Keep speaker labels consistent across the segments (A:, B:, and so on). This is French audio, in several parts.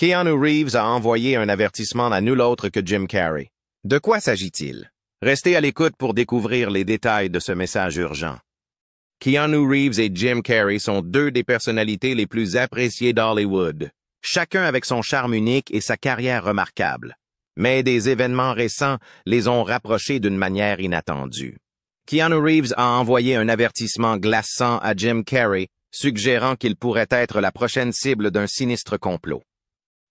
A: Keanu Reeves a envoyé un avertissement à nul autre que Jim Carrey. De quoi s'agit-il? Restez à l'écoute pour découvrir les détails de ce message urgent. Keanu Reeves et Jim Carrey sont deux des personnalités les plus appréciées d'Hollywood, chacun avec son charme unique et sa carrière remarquable. Mais des événements récents les ont rapprochés d'une manière inattendue. Keanu Reeves a envoyé un avertissement glaçant à Jim Carrey, suggérant qu'il pourrait être la prochaine cible d'un sinistre complot.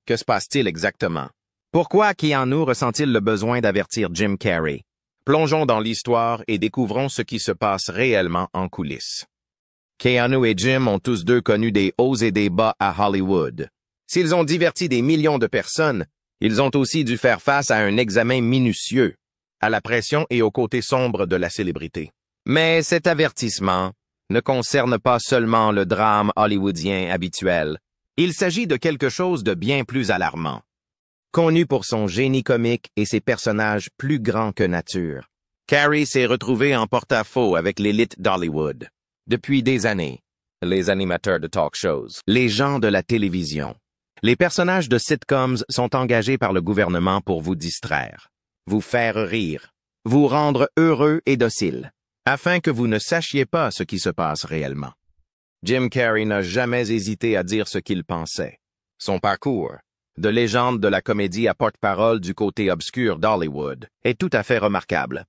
A: Que se passe-t-il exactement? Pourquoi Keanu ressent-il le besoin d'avertir Jim Carrey? Plongeons dans l'histoire et découvrons ce qui se passe réellement en coulisses. Keanu et Jim ont tous deux connu des hauts et des bas à Hollywood. S'ils ont diverti des millions de personnes, ils ont aussi dû faire face à un examen minutieux, à la pression et au côté sombre de la célébrité. Mais cet avertissement ne concerne pas seulement le drame hollywoodien habituel. Il s'agit de quelque chose de bien plus alarmant. Connu pour son génie comique et ses personnages plus grands que nature, Carrey s'est retrouvé en porte-à-faux avec l'élite d'Hollywood. Depuis des années, les animateurs de talk shows, les gens de la télévision, les personnages de sitcoms sont engagés par le gouvernement pour vous distraire, vous faire rire, vous rendre heureux et docile, afin que vous ne sachiez pas ce qui se passe réellement. Jim Carrey n'a jamais hésité à dire ce qu'il pensait. Son parcours, de légende de la comédie à porte-parole du côté obscur d'Hollywood, est tout à fait remarquable.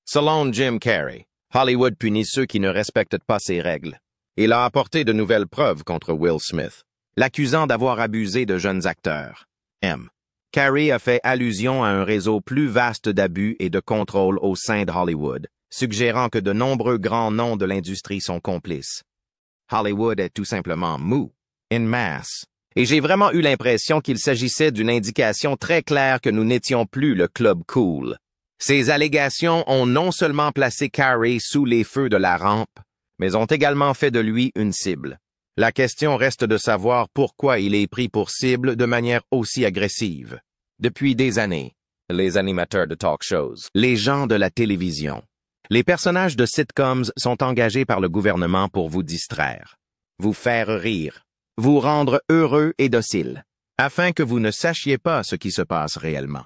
A: Selon Jim Carrey, Hollywood punit ceux qui ne respectent pas ses règles. Il a apporté de nouvelles preuves contre Will Smith, l'accusant d'avoir abusé de jeunes acteurs. Carrey a fait allusion à un réseau plus vaste d'abus et de contrôle au sein de Hollywood, suggérant que de nombreux grands noms de l'industrie sont complices. Hollywood est tout simplement mou, in masse. Et j'ai vraiment eu l'impression qu'il s'agissait d'une indication très claire que nous n'étions plus le club cool. Ces allégations ont non seulement placé Carrey sous les feux de la rampe, mais ont également fait de lui une cible. La question reste de savoir pourquoi il est pris pour cible de manière aussi agressive. Depuis des années, les animateurs de talk shows, les gens de la télévision, les personnages de sitcoms sont engagés par le gouvernement pour vous distraire, vous faire rire, vous rendre heureux et docile, afin que vous ne sachiez pas ce qui se passe réellement.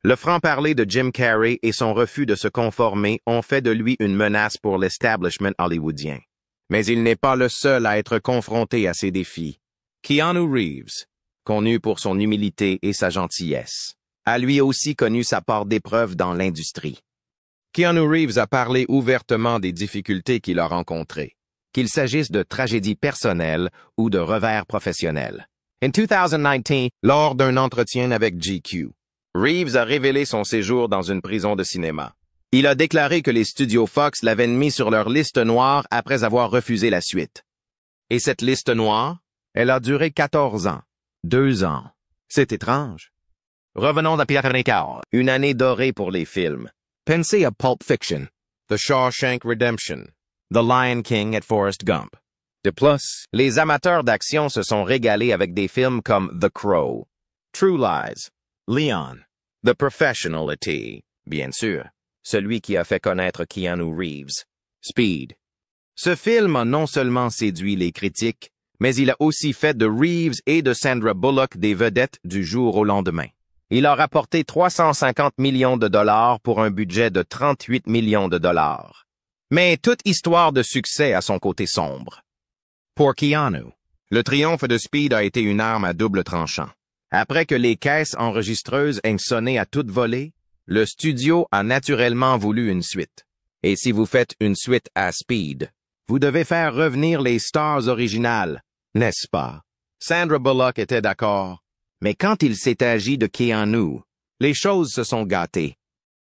A: Le franc-parler de Jim Carrey et son refus de se conformer ont fait de lui une menace pour l'establishment hollywoodien. Mais il n'est pas le seul à être confronté à ces défis. Keanu Reeves, connu pour son humilité et sa gentillesse, a lui aussi connu sa part d'épreuves dans l'industrie. Keanu Reeves a parlé ouvertement des difficultés qu'il a rencontrées, qu'il s'agisse de tragédies personnelles ou de revers professionnels. En 2019, lors d'un entretien avec GQ, Reeves a révélé son séjour dans une prison de cinéma. Il a déclaré que les studios Fox l'avaient mis sur leur liste noire après avoir refusé la suite. Et cette liste noire, elle a duré 14 ans. 2 ans. C'est étrange. Revenons à Pierre Ricard, une année dorée pour les films. Pensez à Pulp Fiction, The Shawshank Redemption, The Lion King et Forrest Gump. De plus, les amateurs d'action se sont régalés avec des films comme The Crow, True Lies, Leon, The Professional et, bien sûr, celui qui a fait connaître Keanu Reeves, Speed. Ce film a non seulement séduit les critiques, mais il a aussi fait de Reeves et de Sandra Bullock des vedettes du jour au lendemain. Il a rapporté 350 millions de dollars pour un budget de 38 millions de dollars. Mais toute histoire de succès a son côté sombre. Pour Keanu, le triomphe de Speed a été une arme à double tranchant. Après que les caisses enregistreuses aient sonné à toute volée, le studio a naturellement voulu une suite. Et si vous faites une suite à Speed, vous devez faire revenir les stars originales, n'est-ce pas? Sandra Bullock était d'accord. Mais quand il s'est agi de Keanu, les choses se sont gâtées.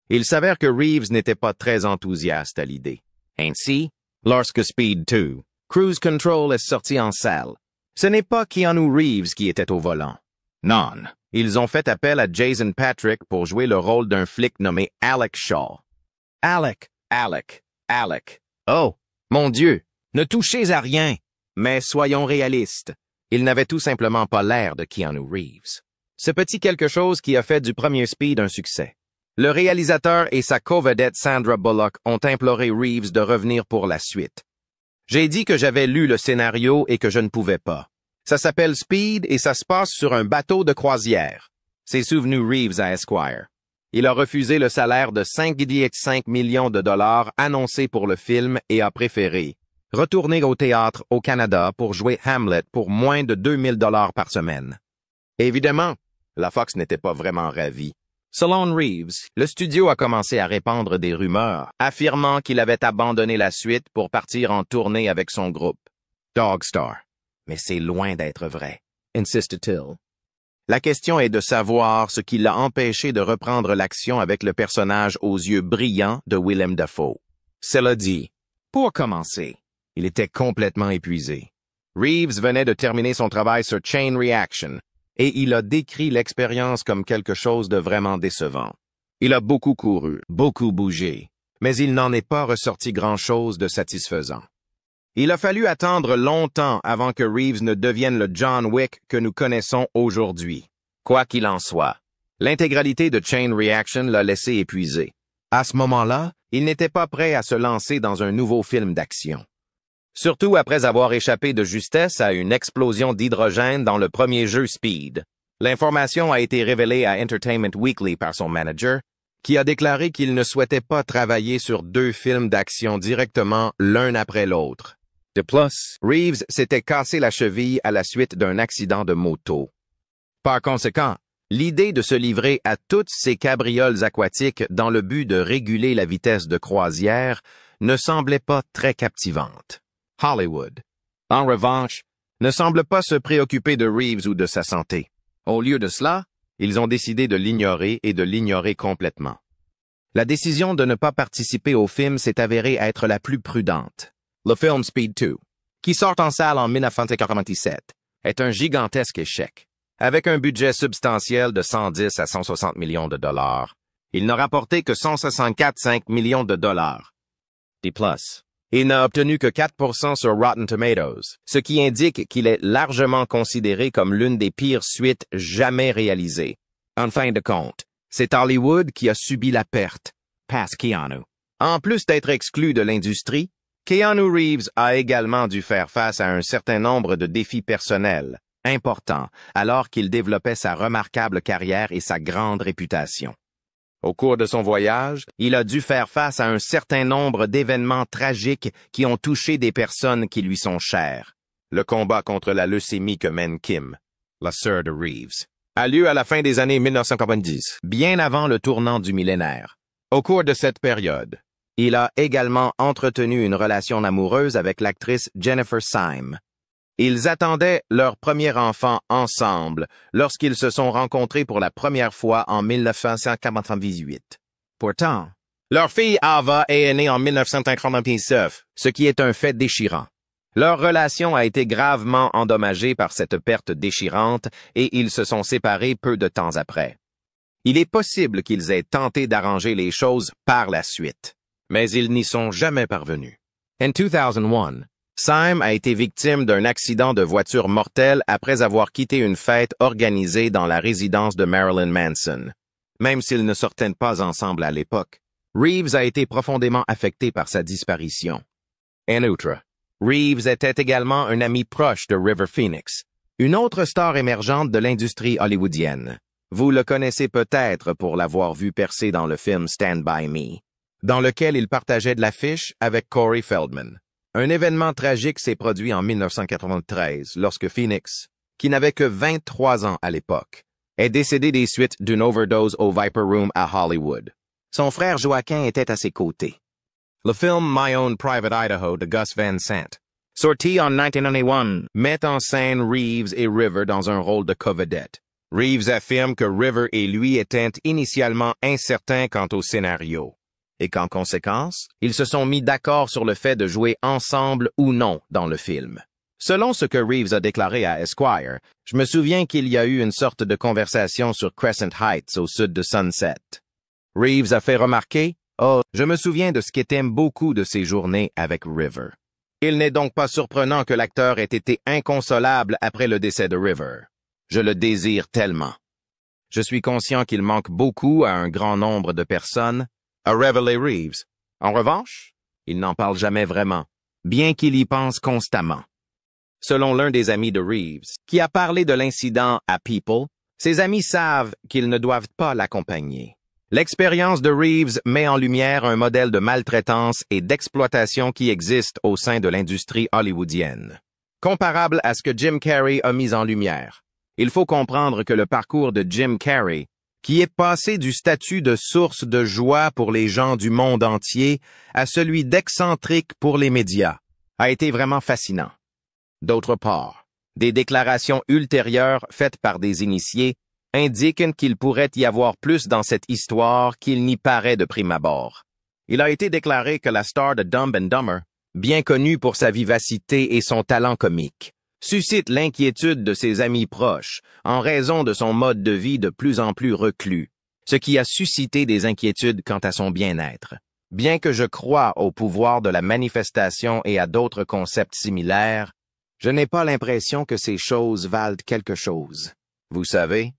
A: Il s'avère que Reeves n'était pas très enthousiaste à l'idée. Ainsi, lorsque Speed 2, Cruise Control est sorti en salle, ce n'est pas Keanu Reeves qui était au volant. Non, ils ont fait appel à Jason Patric pour jouer le rôle d'un flic nommé Alec Shaw. Alec. Oh, mon Dieu, ne touchez à rien. Mais soyons réalistes, il n'avait tout simplement pas l'air de Keanu Reeves. Ce petit quelque chose qui a fait du premier Speed un succès. Le réalisateur et sa co-vedette Sandra Bullock ont imploré Reeves de revenir pour la suite. J'ai dit que j'avais lu le scénario et que je ne pouvais pas. Ça s'appelle Speed et ça se passe sur un bateau de croisière. C'est souvenu Reeves à Esquire. Il a refusé le salaire de 5,5 millions de dollars annoncé pour le film et a préféré retourner au théâtre au Canada pour jouer Hamlet pour moins de 2000 dollars par semaine. Évidemment, la Fox n'était pas vraiment ravie. Selon Reeves, le studio a commencé à répandre des rumeurs, affirmant qu'il avait abandonné la suite pour partir en tournée avec son groupe, Dogstar. Mais c'est loin d'être vrai, insiste-t-il. La question est de savoir ce qui l'a empêché de reprendre l'action avec le personnage aux yeux brillants de Willem Dafoe. Cela dit, pour commencer, il était complètement épuisé. Reeves venait de terminer son travail sur Chain Reaction, et il a décrit l'expérience comme quelque chose de vraiment décevant. Il a beaucoup couru, beaucoup bougé, mais il n'en est pas ressorti grand-chose de satisfaisant. Il a fallu attendre longtemps avant que Reeves ne devienne le John Wick que nous connaissons aujourd'hui. Quoi qu'il en soit, l'intégralité de Chain Reaction l'a laissé épuisé. À ce moment-là, il n'était pas prêt à se lancer dans un nouveau film d'action. Surtout après avoir échappé de justesse à une explosion d'hydrogène dans le premier jeu Speed. L'information a été révélée à Entertainment Weekly par son manager, qui a déclaré qu'il ne souhaitait pas travailler sur 2 films d'action directement l'un après l'autre. De plus, Reeves s'était cassé la cheville à la suite d'un accident de moto. Par conséquent, l'idée de se livrer à toutes ces cabrioles aquatiques dans le but de réguler la vitesse de croisière ne semblait pas très captivante. Hollywood, en revanche, ne semble pas se préoccuper de Reeves ou de sa santé. Au lieu de cela, ils ont décidé de l'ignorer et de l'ignorer complètement. La décision de ne pas participer au film s'est avérée être la plus prudente. Le film Speed 2, qui sort en salle en 1997, est un gigantesque échec. Avec un budget substantiel de 110 à 160 millions de dollars, il n'a rapporté que 164,5 millions de dollars. De plus, il n'a obtenu que 4% sur Rotten Tomatoes, ce qui indique qu'il est largement considéré comme l'une des pires suites jamais réalisées. En fin de compte, c'est Hollywood qui a subi la perte, pas Keanu. En plus d'être exclu de l'industrie, Keanu Reeves a également dû faire face à un certain nombre de défis personnels, importants, alors qu'il développait sa remarquable carrière et sa grande réputation. Au cours de son voyage, il a dû faire face à un certain nombre d'événements tragiques qui ont touché des personnes qui lui sont chères. Le combat contre la leucémie que mène Kim, la sœur de Reeves, a lieu à la fin des années 1990, bien avant le tournant du millénaire. Au cours de cette période, il a également entretenu une relation amoureuse avec l'actrice Jennifer Syme. Ils attendaient leur premier enfant ensemble lorsqu'ils se sont rencontrés pour la première fois en 1998. Pourtant, leur fille Ava est née en 1999, ce qui est un fait déchirant. Leur relation a été gravement endommagée par cette perte déchirante et ils se sont séparés peu de temps après. Il est possible qu'ils aient tenté d'arranger les choses par la suite, mais ils n'y sont jamais parvenus. En 2001, Syme a été victime d'un accident de voiture mortel après avoir quitté une fête organisée dans la résidence de Marilyn Manson. Même s'ils ne sortaient pas ensemble à l'époque, Reeves a été profondément affecté par sa disparition. En outre, Reeves était également un ami proche de River Phoenix, une autre star émergente de l'industrie hollywoodienne. Vous le connaissez peut-être pour l'avoir vu percer dans le film Stand By Me, dans lequel il partageait de l'affiche avec Corey Feldman. Un événement tragique s'est produit en 1993 lorsque Phoenix, qui n'avait que 23 ans à l'époque, est décédé des suites d'une overdose au Viper Room à Hollywood. Son frère Joaquin était à ses côtés. Le film My Own Private Idaho de Gus Van Sant, sorti en 1991, met en scène Reeves et River dans un rôle de co-vedette. Reeves affirme que River et lui étaient initialement incertains quant au scénario, et qu'en conséquence, ils se sont mis d'accord sur le fait de jouer ensemble ou non dans le film. Selon ce que Reeves a déclaré à Esquire, je me souviens qu'il y a eu une sorte de conversation sur Crescent Heights au sud de Sunset. Reeves a fait remarquer, « Oh, je me souviens de ce qu'étaient beaucoup de ces journées avec River. » Il n'est donc pas surprenant que l'acteur ait été inconsolable après le décès de River. Je le désire tellement. Je suis conscient qu'il manque beaucoup à un grand nombre de personnes, a révélé Reeves. En revanche, il n'en parle jamais vraiment, bien qu'il y pense constamment. selon l'un des amis de Reeves, qui a parlé de l'incident à People. Ses amis savent qu'ils ne doivent pas l'accompagner. L'expérience de Reeves met en lumière un modèle de maltraitance et d'exploitation qui existe au sein de l'industrie hollywoodienne. Comparable à ce que Jim Carrey a mis en lumière. Il faut comprendre que le parcours de Jim Carrey, qui est passé du statut de source de joie pour les gens du monde entier à celui d'excentrique pour les médias, a été vraiment fascinant. D'autre part, des déclarations ultérieures faites par des initiés indiquent qu'il pourrait y avoir plus dans cette histoire qu'il n'y paraît de prime abord. Il a été déclaré que la star de Dumb and Dumber, bien connue pour sa vivacité et son talent comique, suscite l'inquiétude de ses amis proches en raison de son mode de vie de plus en plus reclus, ce qui a suscité des inquiétudes quant à son bien-être. Bien que je croie au pouvoir de la manifestation et à d'autres concepts similaires, je n'ai pas l'impression que ces choses valent quelque chose. Vous savez?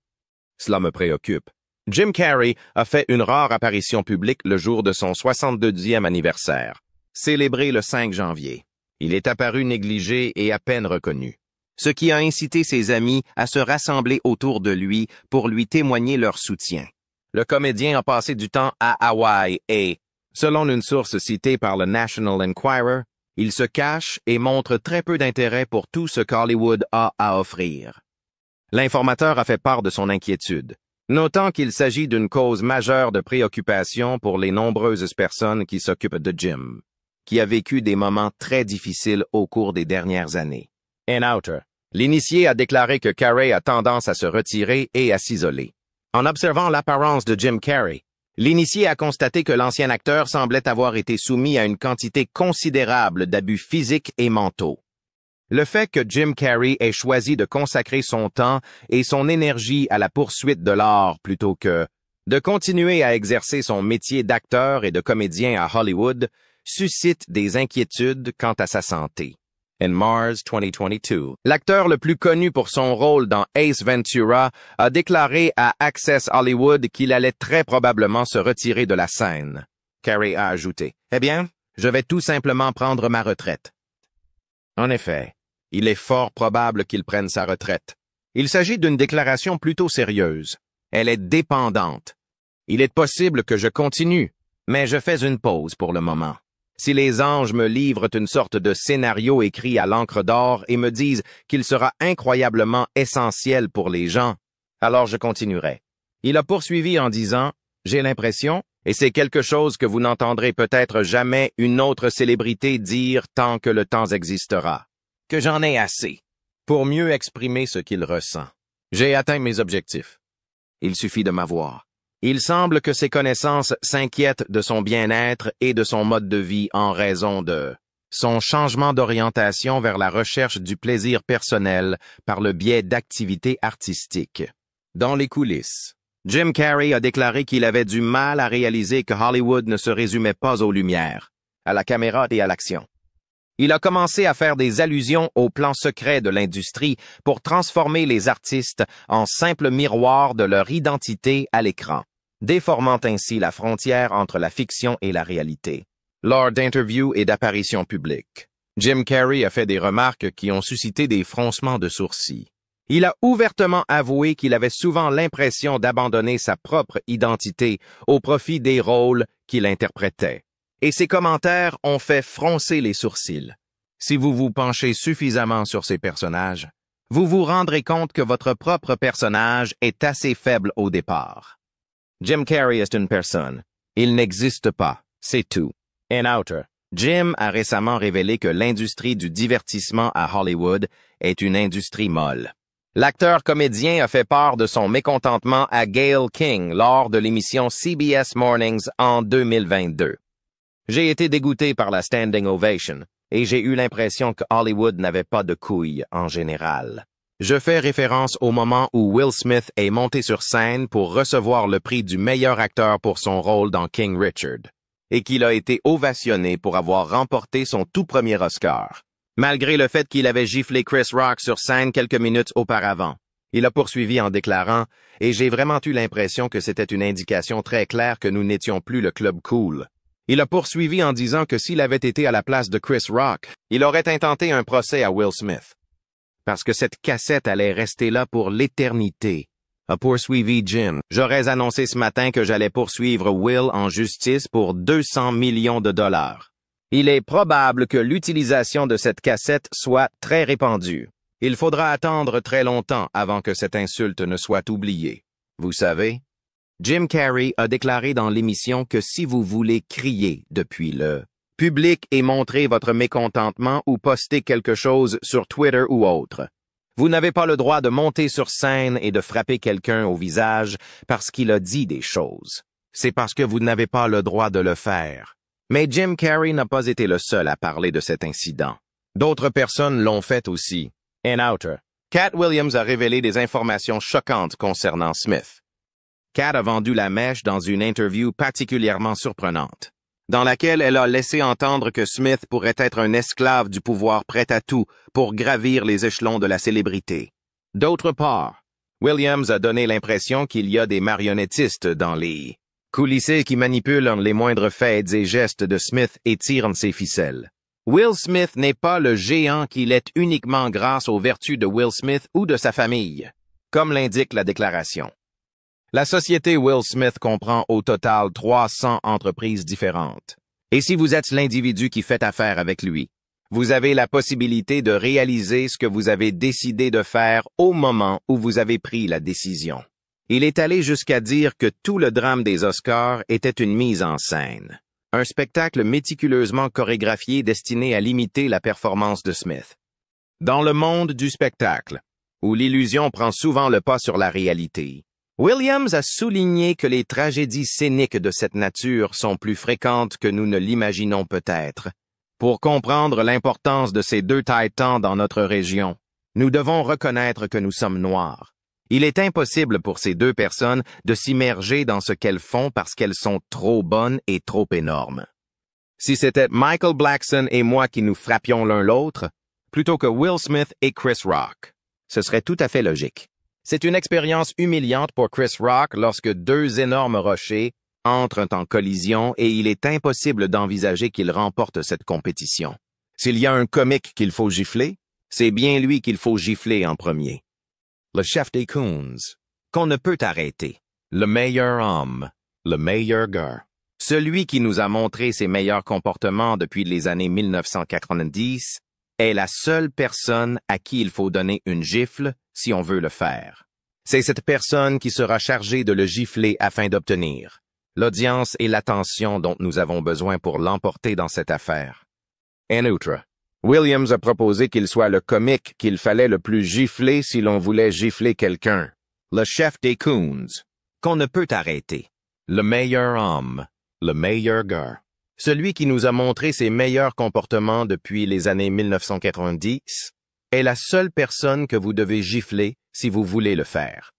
A: Cela me préoccupe. Jim Carrey a fait une rare apparition publique le jour de son 62e anniversaire, célébré le 5 janvier. Il est apparu négligé et à peine reconnu, ce qui a incité ses amis à se rassembler autour de lui pour lui témoigner leur soutien. Le comédien a passé du temps à Hawaï et, selon une source citée par le National Enquirer, il se cache et montre très peu d'intérêt pour tout ce qu'Hollywood a à offrir. L'informateur a fait part de son inquiétude, notant qu'il s'agit d'une cause majeure de préoccupation pour les nombreuses personnes qui s'occupent de Jim, qui a vécu des moments très difficiles au cours des dernières années. En outre, l'initié a déclaré que Carrey a tendance à se retirer et à s'isoler. En observant l'apparence de Jim Carrey, l'initié a constaté que l'ancien acteur semblait avoir été soumis à une quantité considérable d'abus physiques et mentaux. Le fait que Jim Carrey ait choisi de consacrer son temps et son énergie à la poursuite de l'art plutôt que de continuer à exercer son métier d'acteur et de comédien à Hollywood suscite des inquiétudes quant à sa santé. En mars 2022, l'acteur le plus connu pour son rôle dans Ace Ventura a déclaré à Access Hollywood qu'il allait très probablement se retirer de la scène. Carrey a ajouté, « Eh bien, je vais tout simplement prendre ma retraite. » En effet, il est fort probable qu'il prenne sa retraite. Il s'agit d'une déclaration plutôt sérieuse. Elle est dépendante. Il est possible que je continue, mais je fais une pause pour le moment. Si les anges me livrent une sorte de scénario écrit à l'encre d'or et me disent qu'il sera incroyablement essentiel pour les gens, alors je continuerai. Il a poursuivi en disant, « J'ai l'impression, et c'est quelque chose que vous n'entendrez peut-être jamais une autre célébrité dire tant que le temps existera, que j'en ai assez, pour mieux exprimer ce qu'il ressent. J'ai atteint mes objectifs. Il suffit de m'avoir. » Il semble que ses connaissances s'inquiètent de son bien-être et de son mode de vie en raison de son changement d'orientation vers la recherche du plaisir personnel par le biais d'activités artistiques. Dans les coulisses, Jim Carrey a déclaré qu'il avait du mal à réaliser que Hollywood ne se résumait pas aux lumières, à la caméra et à l'action. Il a commencé à faire des allusions au plan secret de l'industrie pour transformer les artistes en simples miroirs de leur identité à l'écran, déformant ainsi la frontière entre la fiction et la réalité. Lors d'interviews et d'apparitions publiques, Jim Carrey a fait des remarques qui ont suscité des froncements de sourcils. Il a ouvertement avoué qu'il avait souvent l'impression d'abandonner sa propre identité au profit des rôles qu'il interprétait. Et ses commentaires ont fait froncer les sourcils. Si vous vous penchez suffisamment sur ces personnages, vous vous rendrez compte que votre propre personnage est assez faible au départ. Jim Carrey est une personne. Il n'existe pas, c'est tout. En outre, Jim a récemment révélé que l'industrie du divertissement à Hollywood est une industrie molle. L'acteur comédien a fait part de son mécontentement à Gayle King lors de l'émission CBS Mornings en 2022. J'ai été dégoûté par la standing ovation et j'ai eu l'impression que Hollywood n'avait pas de couilles en général. Je fais référence au moment où Will Smith est monté sur scène pour recevoir le prix du meilleur acteur pour son rôle dans King Richard et qu'il a été ovationné pour avoir remporté son tout premier Oscar. Malgré le fait qu'il avait giflé Chris Rock sur scène quelques minutes auparavant. Il a poursuivi en déclarant « Et j'ai vraiment eu l'impression que c'était une indication très claire que nous n'étions plus le club cool. » Il a poursuivi en disant que s'il avait été à la place de Chris Rock, il aurait intenté un procès à Will Smith. parce que cette cassette allait rester là pour l'éternité, a poursuivi Jim. J'aurais annoncé ce matin que j'allais poursuivre Will en justice pour 200 millions de dollars. Il est probable que l'utilisation de cette cassette soit très répandue. Il faudra attendre très longtemps avant que cette insulte ne soit oubliée. Vous savez, Jim Carrey a déclaré dans l'émission que si vous voulez crier depuis le public et montrer votre mécontentement ou poster quelque chose sur Twitter ou autre, vous n'avez pas le droit de monter sur scène et de frapper quelqu'un au visage parce qu'il a dit des choses. C'est parce que vous n'avez pas le droit de le faire. Mais Jim Carrey n'a pas été le seul à parler de cet incident. D'autres personnes l'ont fait aussi. En outre, Cat Williams a révélé des informations choquantes concernant Smith. Cat a vendu la mèche dans une interview particulièrement surprenante, dans laquelle elle a laissé entendre que Smith pourrait être un esclave du pouvoir prêt à tout pour gravir les échelons de la célébrité. D'autre part, Williams a donné l'impression qu'il y a des marionnettistes dans les coulisses qui manipulent les moindres faits et gestes de Smith et tirent ses ficelles. Will Smith n'est pas le géant qu'il est uniquement grâce aux vertus de Will Smith ou de sa famille, comme l'indique la déclaration. La société Will Smith comprend au total 300 entreprises différentes. Et si vous êtes l'individu qui fait affaire avec lui, vous avez la possibilité de réaliser ce que vous avez décidé de faire au moment où vous avez pris la décision. Il est allé jusqu'à dire que tout le drame des Oscars était une mise en scène. Un spectacle méticuleusement chorégraphié destiné à limiter la performance de Smith. Dans le monde du spectacle, où l'illusion prend souvent le pas sur la réalité, Williams a souligné que les tragédies scéniques de cette nature sont plus fréquentes que nous ne l'imaginons peut-être. Pour comprendre l'importance de ces deux titans dans notre région, nous devons reconnaître que nous sommes noirs. Il est impossible pour ces deux personnes de s'immerger dans ce qu'elles font parce qu'elles sont trop bonnes et trop énormes. Si c'était Michael Blackson et moi qui nous frappions l'un l'autre, plutôt que Will Smith et Chris Rock, ce serait tout à fait logique. C'est une expérience humiliante pour Chris Rock lorsque deux énormes rochers entrent en collision et il est impossible d'envisager qu'il remporte cette compétition. S'il y a un comique qu'il faut gifler, c'est bien lui qu'il faut gifler en premier. Le chef des Coons, qu'on ne peut arrêter, le meilleur homme, le meilleur gars, celui qui nous a montré ses meilleurs comportements depuis les années 1990, est la seule personne à qui il faut donner une gifle si on veut le faire. C'est cette personne qui sera chargée de le gifler afin d'obtenir l'audience et l'attention dont nous avons besoin pour l'emporter dans cette affaire. En outre, Williams a proposé qu'il soit le comique qu'il fallait le plus gifler si l'on voulait gifler quelqu'un. Le chef des Coons, qu'on ne peut arrêter. Le meilleur homme, le meilleur gars. Celui qui nous a montré ses meilleurs comportements depuis les années 1990 est la seule personne que vous devez gifler si vous voulez le faire.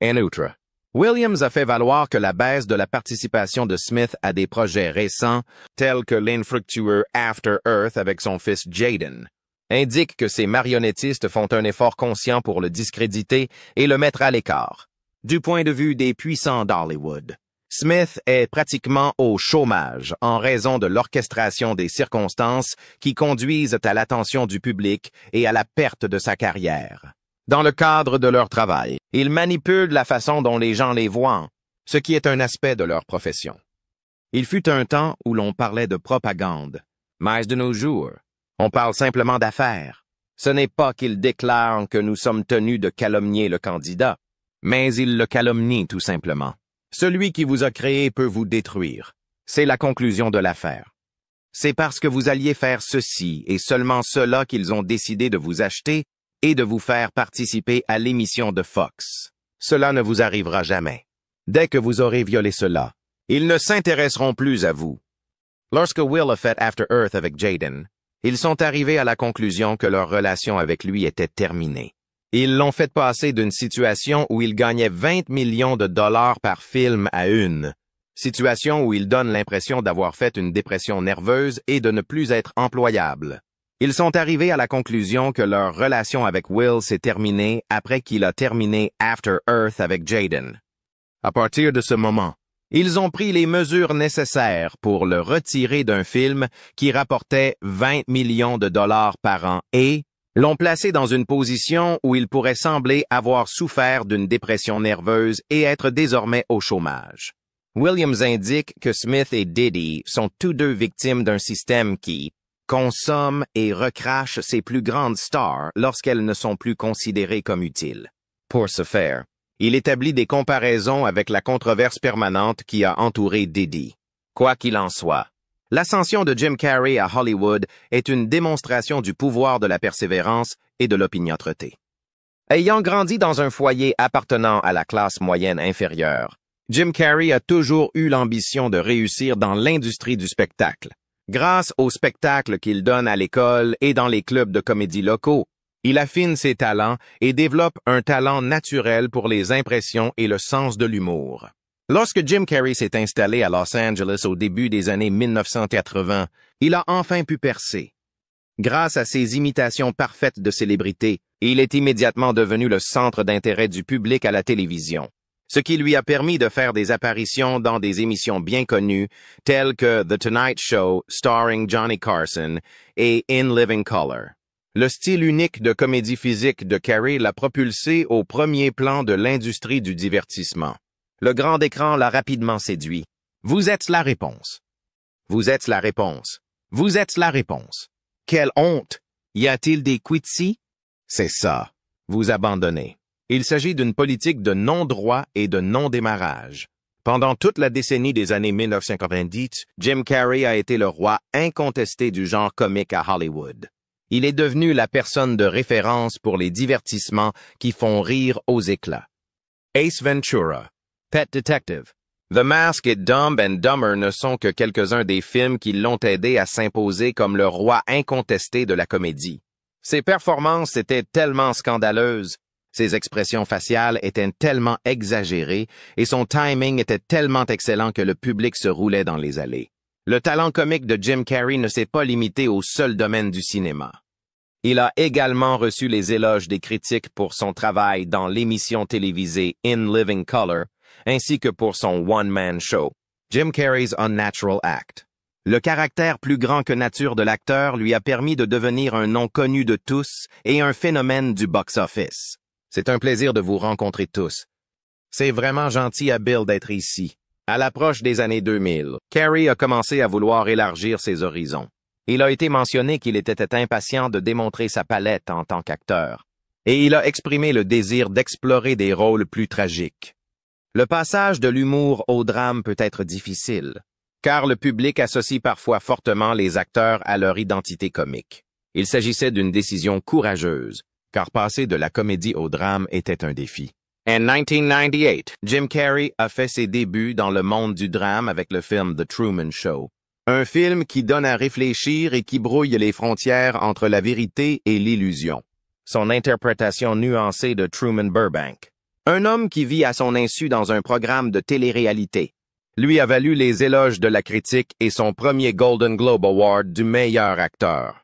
A: En outre, Williams a fait valoir que la baisse de la participation de Smith à des projets récents, tels que l'infructueux After Earth avec son fils Jaden, indique que ces marionnettistes font un effort conscient pour le discréditer et le mettre à l'écart. Du point de vue des puissants d'Hollywood, Smith est pratiquement au chômage en raison de l'orchestration des circonstances qui conduisent à l'attention du public et à la perte de sa carrière. Dans le cadre de leur travail, ils manipulent la façon dont les gens les voient, ce qui est un aspect de leur profession. Il fut un temps où l'on parlait de propagande, mais de nos jours, on parle simplement d'affaires. Ce n'est pas qu'ils déclarent que nous sommes tenus de calomnier le candidat, mais ils le calomnient tout simplement. Celui qui vous a créé peut vous détruire. C'est la conclusion de l'affaire. C'est parce que vous alliez faire ceci et seulement cela qu'ils ont décidé de vous acheter et de vous faire participer à l'émission de Fox. Cela ne vous arrivera jamais. Dès que vous aurez violé cela, ils ne s'intéresseront plus à vous. Lorsque Will a fait After Earth avec Jaden, ils sont arrivés à la conclusion que leur relation avec lui était terminée. Ils l'ont fait passer d'une situation où il gagnait 20 millions de dollars par film à une situation où il donne l'impression d'avoir fait une dépression nerveuse et de ne plus être employable. Ils sont arrivés à la conclusion que leur relation avec Will s'est terminée après qu'il a terminé After Earth avec Jaden. À partir de ce moment, ils ont pris les mesures nécessaires pour le retirer d'un film qui rapportait 20 millions de dollars par an et l'ont placé dans une position où il pourrait sembler avoir souffert d'une dépression nerveuse et être désormais au chômage. Williams indique que Smith et Diddy sont tous deux victimes d'un système qui consomme et recrache ses plus grandes stars lorsqu'elles ne sont plus considérées comme utiles. Pour ce faire, il établit des comparaisons avec la controverse permanente qui a entouré Diddy. Quoi qu'il en soit, l'ascension de Jim Carrey à Hollywood est une démonstration du pouvoir de la persévérance et de l'opiniâtreté. Ayant grandi dans un foyer appartenant à la classe moyenne inférieure, Jim Carrey a toujours eu l'ambition de réussir dans l'industrie du spectacle. Grâce au spectacle qu'il donne à l'école et dans les clubs de comédie locaux, il affine ses talents et développe un talent naturel pour les impressions et le sens de l'humour. Lorsque Jim Carrey s'est installé à Los Angeles au début des années 1980, il a enfin pu percer. Grâce à ses imitations parfaites de célébrités, il est immédiatement devenu le centre d'intérêt du public à la télévision, ce qui lui a permis de faire des apparitions dans des émissions bien connues telles que The Tonight Show starring Johnny Carson et In Living Color. Le style unique de comédie physique de Carrey l'a propulsé au premier plan de l'industrie du divertissement. Le grand écran l'a rapidement séduit. Vous êtes la réponse. Vous êtes la réponse. Vous êtes la réponse. Quelle honte! Y a-t-il des quitsi? C'est ça. Vous abandonnez. Il s'agit d'une politique de non-droit et de non-démarrage. Pendant toute la décennie des années 1990, Jim Carrey a été le roi incontesté du genre comique à Hollywood. Il est devenu la personne de référence pour les divertissements qui font rire aux éclats. Ace Ventura, Pet Detective, The Mask et Dumb and Dumber ne sont que quelques-uns des films qui l'ont aidé à s'imposer comme le roi incontesté de la comédie. Ses performances étaient tellement scandaleuses, ses expressions faciales étaient tellement exagérées et son timing était tellement excellent que le public se roulait dans les allées. Le talent comique de Jim Carrey ne s'est pas limité au seul domaine du cinéma. Il a également reçu les éloges des critiques pour son travail dans l'émission télévisée In Living Color, ainsi que pour son one-man show, Jim Carrey's Unnatural Act. Le caractère plus grand que nature de l'acteur lui a permis de devenir un nom connu de tous et un phénomène du box-office. C'est un plaisir de vous rencontrer tous. C'est vraiment gentil à Bill d'être ici. À l'approche des années 2000, Carrey a commencé à vouloir élargir ses horizons. Il a été mentionné qu'il était impatient de démontrer sa palette en tant qu'acteur, et il a exprimé le désir d'explorer des rôles plus tragiques. Le passage de l'humour au drame peut être difficile, car le public associe parfois fortement les acteurs à leur identité comique. Il s'agissait d'une décision courageuse, car passer de la comédie au drame était un défi. En 1998, Jim Carrey a fait ses débuts dans le monde du drame avec le film The Truman Show. Un film qui donne à réfléchir et qui brouille les frontières entre la vérité et l'illusion. Son interprétation nuancée de Truman Burbank, un homme qui vit à son insu dans un programme de télé-réalité, lui a valu les éloges de la critique et son premier Golden Globe Award du meilleur acteur.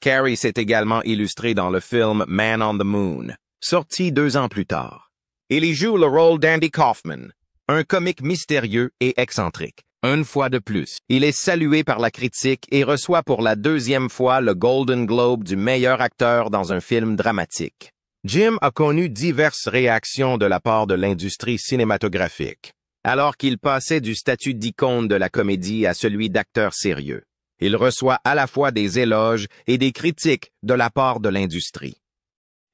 A: Carrey s'est également illustré dans le film Man on the Moon, sorti 2 ans plus tard. Il y joue le rôle d'Andy Kaufman, un comique mystérieux et excentrique. Une fois de plus, il est salué par la critique et reçoit pour la 2e fois le Golden Globe du meilleur acteur dans un film dramatique. Jim a connu diverses réactions de la part de l'industrie cinématographique, alors qu'il passait du statut d'icône de la comédie à celui d'acteur sérieux. Il reçoit à la fois des éloges et des critiques de la part de l'industrie.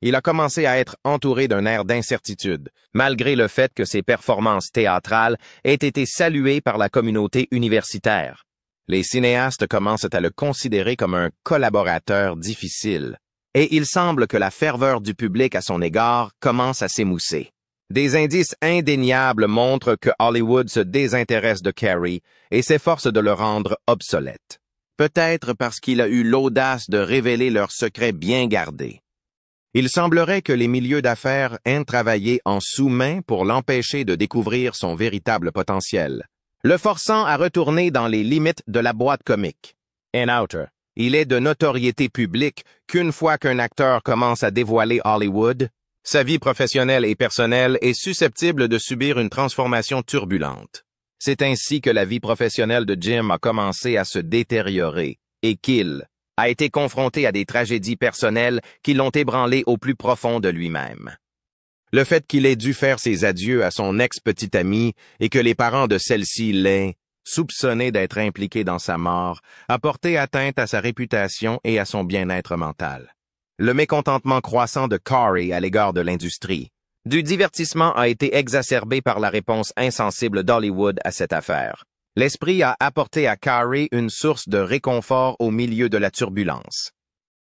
A: Il a commencé à être entouré d'un air d'incertitude, malgré le fait que ses performances théâtrales aient été saluées par la communauté universitaire. Les cinéastes commencent à le considérer comme un collaborateur difficile, et il semble que la ferveur du public à son égard commence à s'émousser. Des indices indéniables montrent que Hollywood se désintéresse de Carrey et s'efforce de le rendre obsolète. Peut-être parce qu'il a eu l'audace de révéler leurs secrets bien gardés. Il semblerait que les milieux d'affaires aient travaillé en sous-main pour l'empêcher de découvrir son véritable potentiel, le forçant à retourner dans les limites de la boîte comique. En outre, il est de notoriété publique qu'une fois qu'un acteur commence à dévoiler Hollywood, sa vie professionnelle et personnelle est susceptible de subir une transformation turbulente. C'est ainsi que la vie professionnelle de Jim a commencé à se détériorer et qu'il, a été confronté à des tragédies personnelles qui l'ont ébranlé au plus profond de lui-même. Le fait qu'il ait dû faire ses adieux à son ex-petite amie et que les parents de celle-ci l'aient soupçonné d'être impliqué dans sa mort a porté atteinte à sa réputation et à son bien-être mental. Le mécontentement croissant de Corey à l'égard de l'industrie du divertissement a été exacerbé par la réponse insensible d'Hollywood à cette affaire. L'esprit a apporté à Corey une source de réconfort au milieu de la turbulence.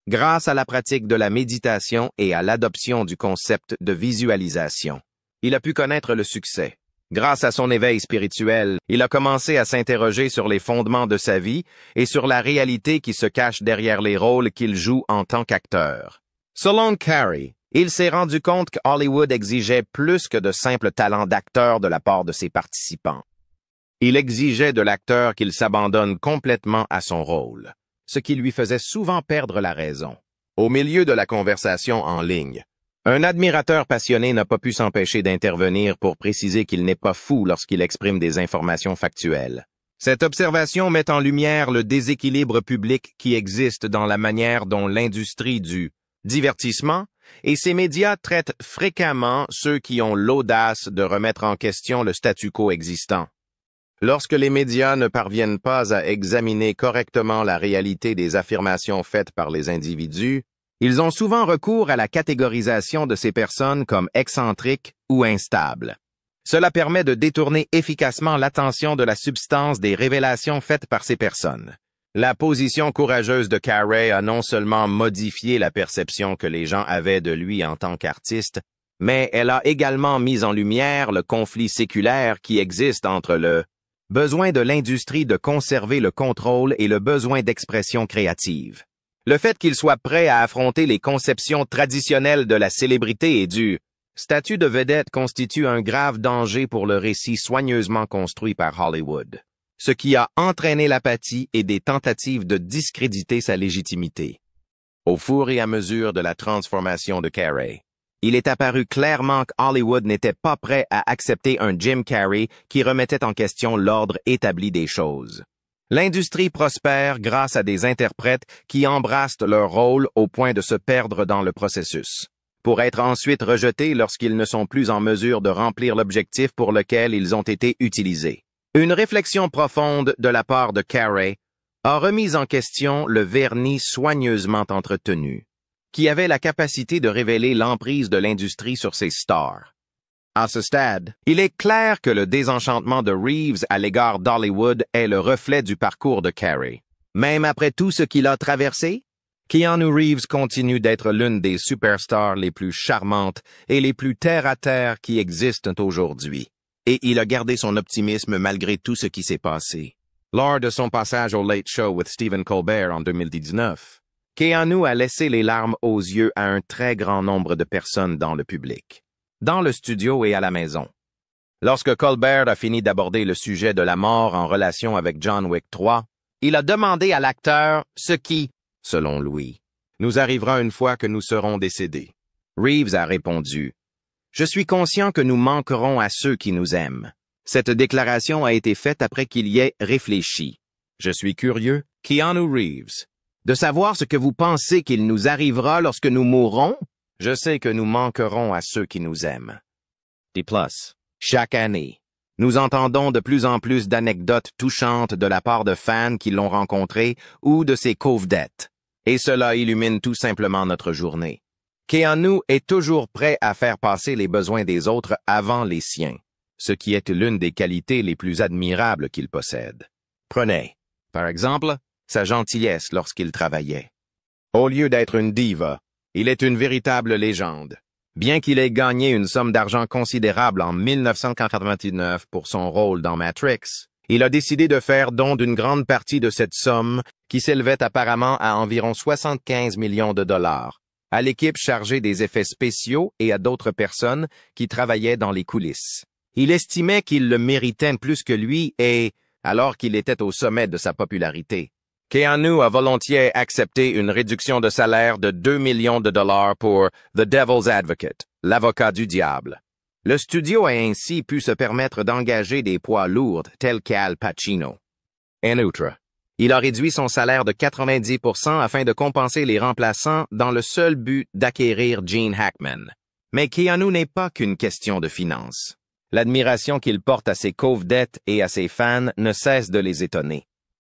A: Grâce à la pratique de la méditation et à l'adoption du concept de visualisation, il a pu connaître le succès. Grâce à son éveil spirituel, il a commencé à s'interroger sur les fondements de sa vie et sur la réalité qui se cache derrière les rôles qu'il joue en tant qu'acteur. Selon Corey, il s'est rendu compte que Hollywood exigeait plus que de simples talents d'acteur de la part de ses participants. Il exigeait de l'acteur qu'il s'abandonne complètement à son rôle, ce qui lui faisait souvent perdre la raison. Au milieu de la conversation en ligne, un admirateur passionné n'a pas pu s'empêcher d'intervenir pour préciser qu'il n'est pas fou lorsqu'il exprime des informations factuelles. Cette observation met en lumière le déséquilibre public qui existe dans la manière dont l'industrie du divertissement et ses médias traitent fréquemment ceux qui ont l'audace de remettre en question le statu quo existant. Lorsque les médias ne parviennent pas à examiner correctement la réalité des affirmations faites par les individus, ils ont souvent recours à la catégorisation de ces personnes comme excentriques ou instables. Cela permet de détourner efficacement l'attention de la substance des révélations faites par ces personnes. La position courageuse de Corey a non seulement modifié la perception que les gens avaient de lui en tant qu'artiste, mais elle a également mis en lumière le conflit séculaire qui existe entre le besoin de l'industrie de conserver le contrôle et le besoin d'expression créative. Le fait qu'il soit prêt à affronter les conceptions traditionnelles de la célébrité et du statut de vedette constitue un grave danger pour le récit soigneusement construit par Hollywood, ce qui a entraîné l'apathie et des tentatives de discréditer sa légitimité. Au fur et à mesure de la transformation de Corey, il est apparu clairement que Hollywood n'était pas prêt à accepter un Jim Carrey qui remettait en question l'ordre établi des choses. L'industrie prospère grâce à des interprètes qui embrassent leur rôle au point de se perdre dans le processus, pour être ensuite rejetés lorsqu'ils ne sont plus en mesure de remplir l'objectif pour lequel ils ont été utilisés. Une réflexion profonde de la part de Corey a remis en question le vernis soigneusement entretenu, qui avait la capacité de révéler l'emprise de l'industrie sur ses stars. À ce stade, il est clair que le désenchantement de Reeves à l'égard d'Hollywood est le reflet du parcours de Corey. Même après tout ce qu'il a traversé, Keanu Reeves continue d'être l'une des superstars les plus charmantes et les plus terre-à-terre qui existent aujourd'hui. Et il a gardé son optimisme malgré tout ce qui s'est passé. Lors de son passage au Late Show with Stephen Colbert en 2019, Keanu a laissé les larmes aux yeux à un très grand nombre de personnes dans le public, dans le studio et à la maison. Lorsque Colbert a fini d'aborder le sujet de la mort en relation avec John Wick 3, il a demandé à l'acteur ce qui, selon lui, nous arrivera une fois que nous serons décédés. Reeves a répondu « Je suis conscient que nous manquerons à ceux qui nous aiment. » Cette déclaration a été faite après qu'il y ait réfléchi. Je suis curieux, Keanu Reeves, de savoir ce que vous pensez qu'il nous arrivera lorsque nous mourrons. Je sais que nous manquerons à ceux qui nous aiment. D+. Chaque année, nous entendons de plus en plus d'anecdotes touchantes de la part de fans qui l'ont rencontré ou de ses co-vedettes. Et cela illumine tout simplement notre journée. Keanu est toujours prêt à faire passer les besoins des autres avant les siens, ce qui est l'une des qualités les plus admirables qu'il possède. Prenez, par exemple, sa gentillesse lorsqu'il travaillait. Au lieu d'être une diva, il est une véritable légende. Bien qu'il ait gagné une somme d'argent considérable en 1999 pour son rôle dans Matrix, il a décidé de faire don d'une grande partie de cette somme, qui s'élevait apparemment à environ 75 millions de dollars, à l'équipe chargée des effets spéciaux et à d'autres personnes qui travaillaient dans les coulisses. Il estimait qu'il le méritait plus que lui et, alors qu'il était au sommet de sa popularité, Keanu a volontiers accepté une réduction de salaire de 2 millions de dollars pour The Devil's Advocate, l'avocat du diable. Le studio a ainsi pu se permettre d'engager des poids lourds tels qu'Al Pacino. En outre, Il a réduit son salaire de 90% afin de compenser les remplaçants dans le seul but d'acquérir Gene Hackman. Mais Keanu n'est pas qu'une question de finances. L'admiration qu'il porte à ses co-vedettes et à ses fans ne cesse de les étonner.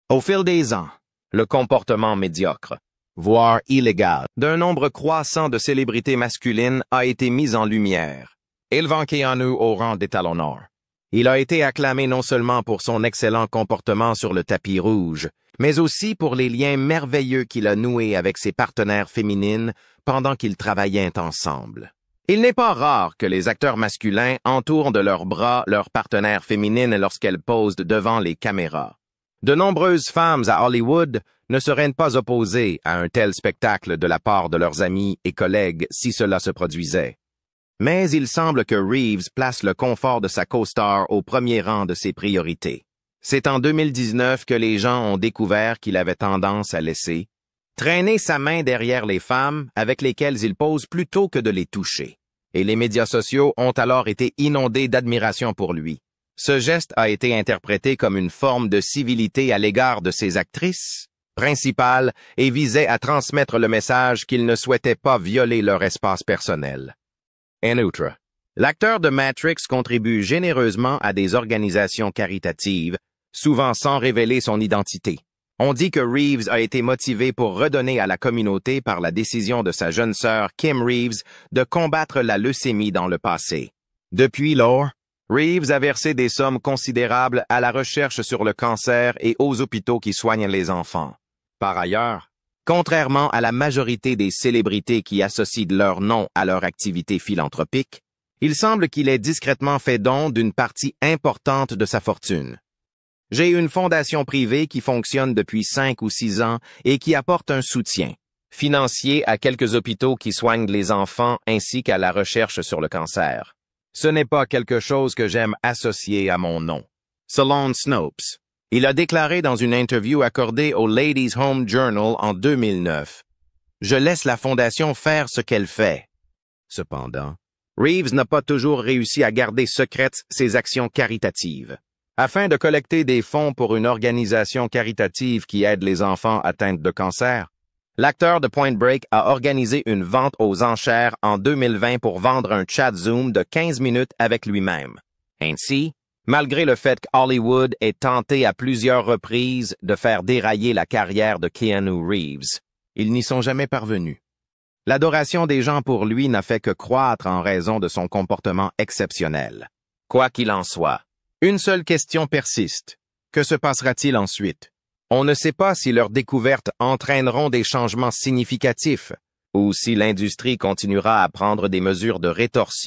A: Au fil des ans, le comportement médiocre, voire illégal, d'un nombre croissant de célébrités masculines a été mis en lumière, élevant Keanu au rang d'étalonneur. Il a été acclamé non seulement pour son excellent comportement sur le tapis rouge, mais aussi pour les liens merveilleux qu'il a noués avec ses partenaires féminines pendant qu'ils travaillaient ensemble. Il n'est pas rare que les acteurs masculins entourent de leurs bras leurs partenaires féminines lorsqu'elles posent devant les caméras. De nombreuses femmes à Hollywood ne seraient pas opposées à un tel spectacle de la part de leurs amis et collègues si cela se produisait. Mais il semble que Reeves place le confort de sa co-star au premier rang de ses priorités. C'est en 2019 que les gens ont découvert qu'il avait tendance à laisser traîner sa main derrière les femmes avec lesquelles il pose plutôt que de les toucher. Et les médias sociaux ont alors été inondés d'admiration pour lui. Ce geste a été interprété comme une forme de civilité à l'égard de ses actrices principales et visait à transmettre le message qu'il ne souhaitait pas violer leur espace personnel. En outre, l'acteur de Matrix contribue généreusement à des organisations caritatives, souvent sans révéler son identité. On dit que Reeves a été motivé pour redonner à la communauté par la décision de sa jeune sœur Kim Reeves de combattre la leucémie dans le passé. Depuis lors, Reeves a versé des sommes considérables à la recherche sur le cancer et aux hôpitaux qui soignent les enfants. Par ailleurs, contrairement à la majorité des célébrités qui associent leur nom à leur activité philanthropique, il semble qu'il ait discrètement fait don d'une partie importante de sa fortune. J'ai une fondation privée qui fonctionne depuis 5 ou 6 ans et qui apporte un soutien financier à quelques hôpitaux qui soignent les enfants ainsi qu'à la recherche sur le cancer. Ce n'est pas quelque chose que j'aime associer à mon nom. Selon Snopes, il a déclaré dans une interview accordée au Ladies' Home Journal en 2009. « Je laisse la fondation faire ce qu'elle fait. » Cependant, Reeves n'a pas toujours réussi à garder secrètes ses actions caritatives. Afin de collecter des fonds pour une organisation caritative qui aide les enfants atteints de cancer, l'acteur de Point Break a organisé une vente aux enchères en 2020 pour vendre un chat Zoom de 15 minutes avec lui-même. Ainsi, malgré le fait qu'Hollywood ait tenté à plusieurs reprises de faire dérailler la carrière de Keanu Reeves, ils n'y sont jamais parvenus. L'adoration des gens pour lui n'a fait que croître en raison de son comportement exceptionnel. Quoi qu'il en soit, une seule question persiste. Que se passera-t-il ensuite? On ne sait pas si leurs découvertes entraîneront des changements significatifs ou si l'industrie continuera à prendre des mesures de rétorsion